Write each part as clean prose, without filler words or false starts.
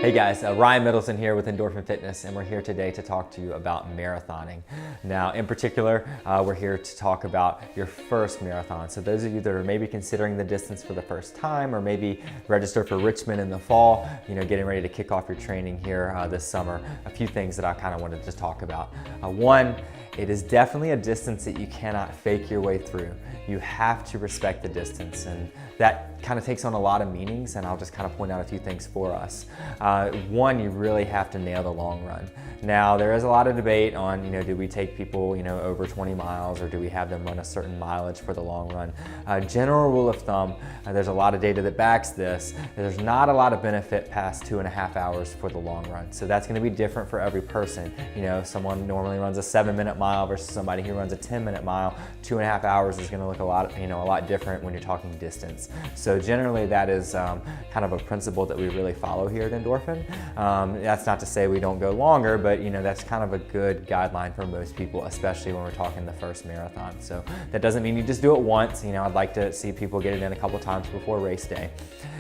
Hey guys, Ryan Middleton here with Endorphin Fitness, and we're here today to talk to you about marathoning. Now, in particular, we're here to talk about your first marathon. So those of you that are maybe considering the distance for the first time, or maybe register for Richmond in the fall, getting ready to kick off your training here this summer, a few things that I kind of wanted to talk about. One, it is definitely a distance that you cannot fake your way through. You have to respect the distance, and that kind of takes on a lot of meanings, and I'll just kind of point out a few things for us. One, you really have to nail the long run. Now, there is a lot of debate on, do we take people, over 20 miles, or do we have them run a certain mileage for the long run? General rule of thumb, there's a lot of data that backs this. There's not a lot of benefit past 2.5 hours for the long run. So that's going to be different for every person. Someone normally runs a 7-minute mile versus somebody who runs a 10-minute mile. 2.5 hours is going to look a lot different when you're talking distance. So generally, that is kind of a principle that we really follow here at Endorphin. That's not to say we don't go longer, but that's kind of a good guideline for most people, especially when we're talking the first marathon. So that doesn't mean you just do it once. I'd like to see people get it in a couple times before race day.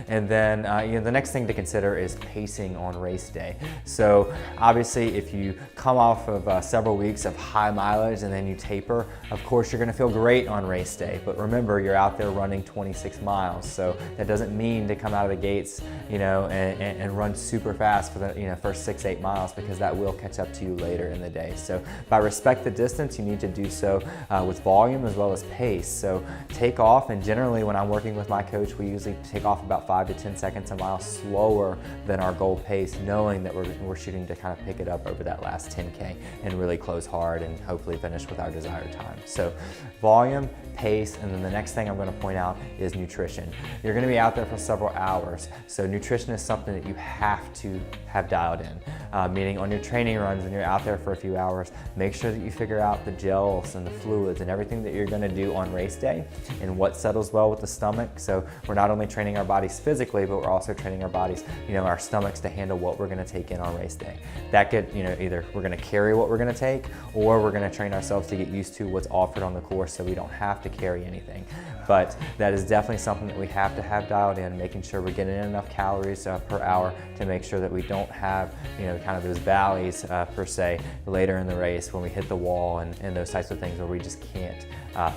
And then the next thing to consider is pacing on race day. So obviously, if you come off of several weeks of high mileage and then you taper, of course you're going to feel great on race day. But remember, you're out there running 26 miles, so that doesn't mean to come out of the gates, and run super fast for the first 6-8 miles, because that will catch up to you later in the day. So by respect the distance, you need to do so with volume as well as pace. So take off, and generally when I'm working with my coach, we usually take off about 5 to 10 seconds a mile slower than our goal pace, knowing that we're shooting to kind of pick it up over that last 10K and really close hard and hopefully finish with our desired time. So volume, pace, and then the next thing I'm going to point out is nutrition. You're going to be out there for several hours, so nutrition is something that you have to have dialed in, meaning on your training runs when you're out there for a few hours, make sure that you figure out the gels and the fluids and everything that you're going to do on race day and what settles well with the stomach. So we're not only training our bodies physically, but we're also training our bodies, our stomachs, to handle what we're going to take in on race day. That could, either we're going to carry what we're going to take, or we're going to train ourselves to get used to what's offered on the course so we don't have to carry anything. But that is definitely something that we have to have dialed in, making sure we're getting in enough calories per hour to make sure that we don't have, kind of those valleys per se later in the race when we hit the wall and those types of things where we just can't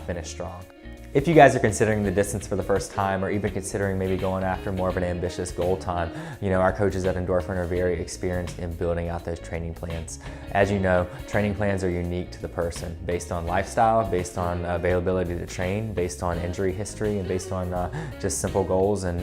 finish strong. If you guys are considering the distance for the first time, or even considering maybe going after more of an ambitious goal time, our coaches at Endorphin are very experienced in building out those training plans. As you know, training plans are unique to the person, based on lifestyle, based on availability to train, based on injury history, and based on just simple goals and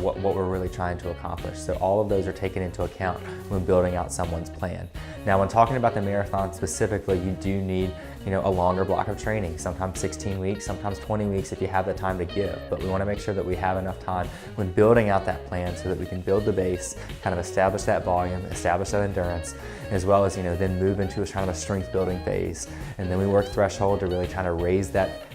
what we're really trying to accomplish. So all of those are taken into account when building out someone's plan. Now, when talking about the marathon specifically, you do need a longer block of training, sometimes 16 weeks, sometimes 20 weeks if you have the time to give. But we want to make sure that we have enough time when building out that plan so that we can build the base, kind of establish that volume, establish that endurance, as well as then move into a kind of a strength building phase. And then we work threshold to really try to raise that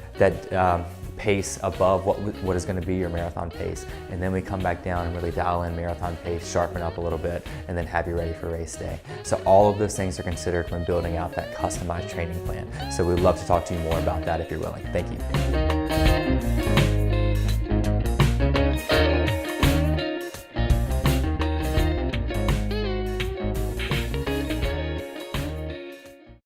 pace above what is going to be your marathon pace, and then we come back down and really dial in marathon pace, sharpen up a little bit, and then have you ready for race day. So all of those things are considered when building out that customized training plan. So we'd love to talk to you more about that if you're willing. Thank you.